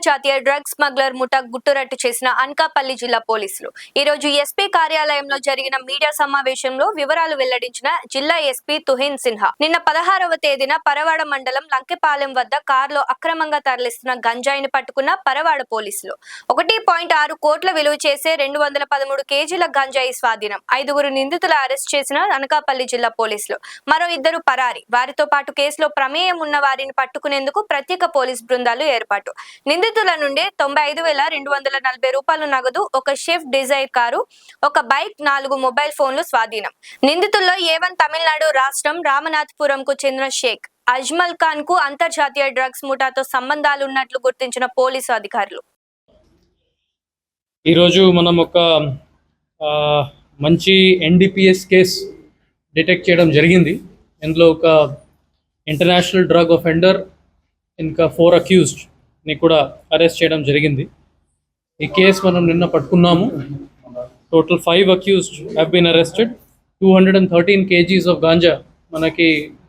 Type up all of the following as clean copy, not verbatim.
అంతర్జాతీయ drug smuggler ముఠా గుట్టురట్టు చేసిన అనకాపల్లి జిల్లా పోలీసులు ఈ రోజు ఎస్పీ కార్యాలయంలో జరిగిన మీడియా సమావేశంలో వివరాలు వెల్లడించిన జిల్లా ఎస్పీ తుహిన్ సిన్హా. నిన్న 16వ తేదీన పరవాడ మండలం లంకెపాలెం వద్ద కారులో అక్రమంగా తరలిస్తున్న గంజాయిని పట్టుకున్న పరవాడ పోలీసులు 1.6 కోట్ల విలువ చేసే 213 కేజీల గంజాయి స్వాధీనం. 5గురు నిందితుల అరెస్ట్ చేసిన అనకాపల్లి జిల్లా పోలీసులు. మరో 2 పరారి. వారితో పాటు కేసులో ప్రమేయం ఉన్న వారిని పట్టుకునేందుకు ప్రత్యేక పోలీస్ బృందాలు ఏర్పాటు. నిందితుల నుండి 95,240 రూపాయలు నగదు, ఒక షిఫ్ట్ డిజైర్ కారు, ఒక బైక్, 4 మొబైల్ ఫోన్లు స్వాధీనం. నిందితుల్లో A1 తమిళనాడు రాష్ట్రం రామనాథపురంకు చెందిన షేక్ అజ్మల్ ఖాన్ కు అంతర్జాతీయ డ్రగ్స్ ముఠాతో సంబంధాలున్నట్లు గుర్తించిన పోలీసు అధికారులు. ఈరోజు మనం ఒక మంచి NDPS కేసు డిటెక్ట్ చేయడం జరిగింది. ఇందులో ఒక ఇంటర్నేషనల్ డ్రగ్ అఫెండర్ ఇంకా 4 అక్యూజ్డ్ని కూడా అరెస్ట్ చేయడం జరిగింది. ఈ కేసు మనం నిన్న పట్టుకున్నాము. Total 5 accused have been arrested. 213 kgs of ganja మనకి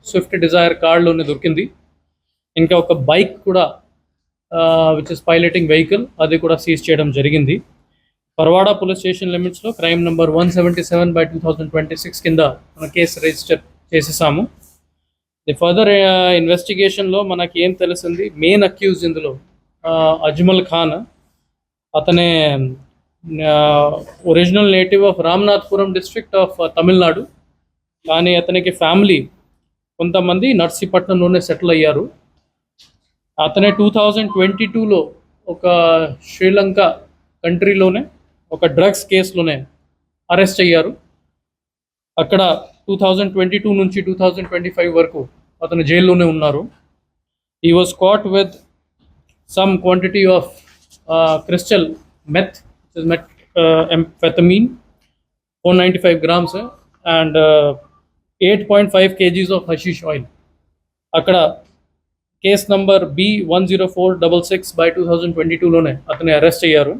స్విఫ్ట్ డిజైర్ కార్లోనే దొరికింది. ఇంకా ఒక బైక్ కూడా విచ్ ఇస్ పైలటింగ్ వెహికల్, అది కూడా సీజ్ చేయడం జరిగింది. పరవాడ పోలీస్ స్టేషన్ లిమిట్స్లో క్రైమ్ నెంబర్ 177/2026 కింద మన కేసు రిజిస్టర్ చేసేసాము. ది ఫర్దర్ ఇన్వెస్టిగేషన్లో మనకి ఏం తెలిసింది, మెయిన్ అక్యూజ్ ఇందులో అజ్మల్ ఖాన్. అతనే original native of Ramanathapuram district of Tamil Nadu. కానీ అతనికి ఫ్యామిలీ కొంతమంది నర్సీపట్నంలోనే సెటిల్ అయ్యారు. అతనే 2022లో ఒక శ్రీలంక కంట్రీలోనే ఒక డ్రగ్స్ కేసులోనే అరెస్ట్ అయ్యారు. అక్కడ 2022 నుంచి 2025 వరకు అతను జైల్లోనే ఉన్నారు. ఈ was caught with some quantity of crystal meth, amphetamine, 495 grams and 8.5 kgs of hashish oil. అక్కడ కేస్ నంబర్ B10466/2022లోనే అతన్ని అరెస్ట్ అయ్యారు.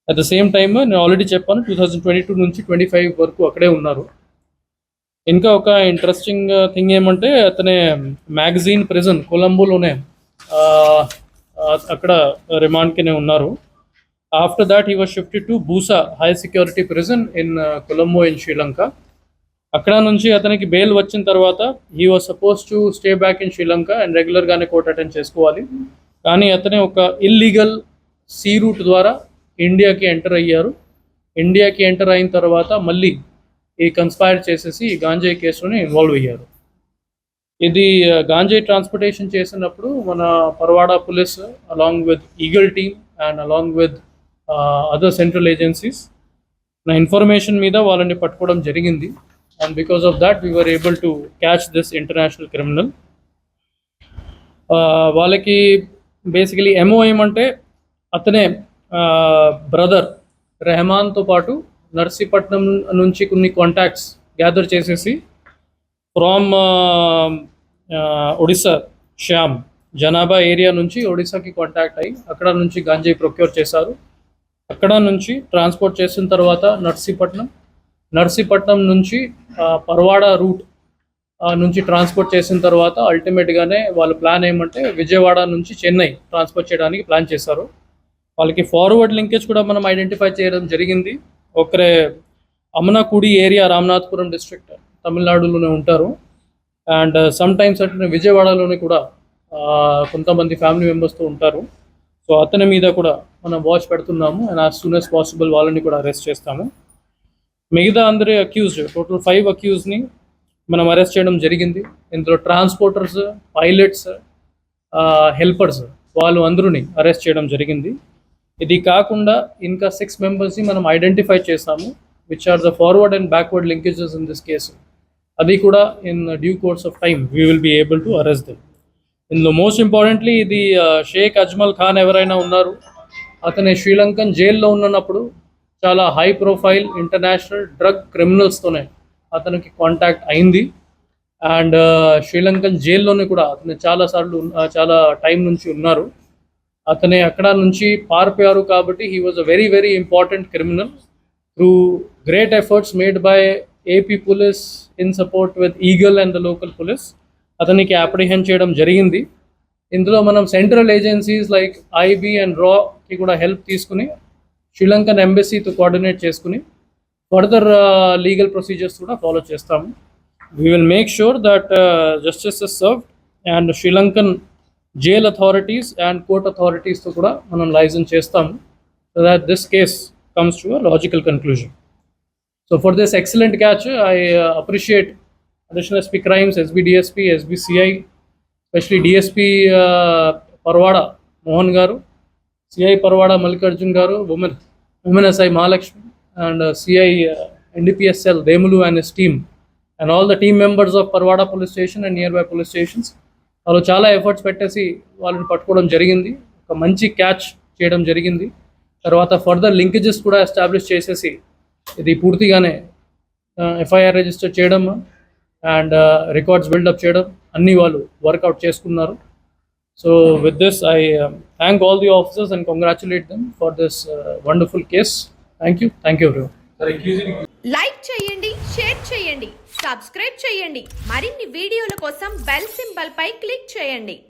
అట్ ద సేమ్ టైమ్ నేను ఆల్రెడీ చెప్పాను, 2022 నుంచి 25 వరకు అక్కడే ఉన్నారు. ఇంకా ఒక ఇంట్రెస్టింగ్ థింగ్ ఏమంటే, అతనే మ్యాగజైన్ ప్రిజన్ కొలంబోలోనే అక్కడ రిమాండ్కినే ఉన్నారు. After that he was shifted to Boossa high security prison in Colombo in Sri Lanka. అక్కడ నుంచి అతనికి బెయిల్ వచ్చిన తర్వాత he was suppose to stay back in Sri Lanka and రెగ్యులర్గానే కోర్ట్ అటెండ్ చేసుకోవాలి. కానీ అతనే ఒక ఇల్లీగల్ సీ రూట్ ద్వారా ఇండియాకి ఎంటర్ అయ్యారు. ఇండియాకి ఎంటర్ అయిన తర్వాత మళ్ళీ ఈ కన్స్పైర్ చేసేసి ఈ గాంజాయి కేసులోనే ఇన్వాల్వ్ అయ్యారు. ఇది గాంజాయి ట్రాన్స్పోర్టేషన్ చేసినప్పుడు మన Paravada police along with eagle team and along with other central agencies నా ఇన్ఫర్మేషన్ మీద వాళ్ళని పట్టుకోవడం జరిగింది. And because of that we were able to catch this international criminal. వాళ్ళకి బేసికలీ MO ఏమంటే, అతనే బ్రదర్ రెహమాన్తో పాటు నర్సీపట్నం నుంచి కొన్ని కాంటాక్ట్స్ గ్యాదర్ చేసేసి ఫ్రమ్ ఒడిస్సా శ్యామ్ జనాభా ఏరియా నుంచి ఒడిస్సాకి కాంటాక్ట్ అయ్యి అక్కడ నుంచి గాంజాయి ప్రొక్యూర్ చేశారు. అక్కడ నుంచి ట్రాన్స్పోర్ట్ చేసిన తర్వాత నర్సీపట్నం నుంచి పరవాడ రూట్ నుంచి ట్రాన్స్పోర్ట్ చేసిన తర్వాత అల్టిమేట్గానే వాళ్ళ ప్లాన్ ఏమంటే విజయవాడ నుంచి చెన్నై ట్రాన్స్పోర్ట్ చేయడానికి ప్లాన్ చేశారు. వాళ్ళకి ఫార్వర్డ్ లింకేజ్ కూడా మనం ఐడెంటిఫై చేయడం జరిగింది. ఒకరే అమనకుడి ఏరియా రామనాథపురం డిస్ట్రిక్ట్ తమిళనాడులోనే ఉంటారు. అండ్ సమ్ టైమ్స్ అంటే విజయవాడలోనే కూడా కొంతమంది ఫ్యామిలీ మెంబర్స్తో ఉంటారు. సో అతని మీద కూడా మనం వాచ్ పెడుతున్నాము and as soon as possible వాళ్ళని కూడా అరెస్ట్ చేస్తాము. మిగతా అందరి అక్యూజ్డ్ టోటల్ 5 అక్యూజ్ని మనం అరెస్ట్ చేయడం జరిగింది. ఇందులో ట్రాన్స్పోర్టర్స్, పైలట్స్, హెల్పర్స్ వాళ్ళు అందరూని అరెస్ట్ చేయడం జరిగింది. ఇది కాకుండా ఇంకా 6 మెంబర్స్ని మనం ఐడెంటిఫై చేసాము, which are the forward and backward linkages in this case. అది కూడా in due course of time we will be able to arrest them. ఇందులో మోస్ట్ ఇంపార్టెంట్లీ ఇది షేక్ అజ్మల్ ఖాన్ ఎవరైనా ఉన్నారు, అతని శ్రీలంకన్ జైల్లో ఉన్నప్పుడు చాలా హై ప్రొఫైల్ ఇంటర్నేషనల్ డ్రగ్ క్రిమినల్స్తోనే అతనికి కాంటాక్ట్ అయింది. అండ్ శ్రీలంకన్ జైల్లోనే కూడా అతను చాలా టైం నుంచి ఉన్నారు. అతనే అక్కడ నుంచి పారిపోయారు. కాబట్టి he was a very very important criminal. Through great efforts made by AP police in support with Eagle and the local police, అతనికి అప్రిహెండ్ చేయడం జరిగింది. ఇందులో మనం central agencies like IB and రాకి కూడా హెల్ప్ తీసుకుని శ్రీలంకన్ ఎంబసీతో కోఆర్డినేట్ చేసుకుని ఫర్దర్ లీగల్ ప్రొసీజర్స్ కూడా ఫాలో చేస్తాము. We will make sure that justice is served and Sri Lankan jail authorities and court అథారిటీస్తో కూడా మనం లైజన్ చేస్తాము so that this case comes to a logical conclusion. So for this excellent catch I appreciate additional SP crimes, SB DSP, SBCI, especially DSP Parwada Mohan garu, CI Parwada Mallikarjun garu, women SI Mahalakshmi, and CI NDPS cell Demulu and his team, and all the team members of Parwada police station and nearby police stations. వాళ్ళు చాలా efforts పెట్టేసి వాళ్ళని పట్టుకోవడం జరిగింది. ఒక మంచి catch చేయడం జరిగింది. తర్వాత ఫర్దర్ లింకేజెస్ కూడా ఎస్టాబ్లిష్ చేసేసి ఇది పూర్తిగానే FIR రిజిస్టర్ చేయడం అండ్ రికార్డ్స్ బిల్డప్ చేయడం అన్నీ వాళ్ళు వర్కౌట్ చేసుకున్నారు. So with this I thank all the officers and congratulate them for this wonderful case. Thank you everyone. Like చేయండి, షేర్ చేయండి, సబ్స్క్రైబ్ చేయండి. మరిన్ని వీడియోల కోసం బెల్ సింబల్ పై క్లిక్ చేయండి.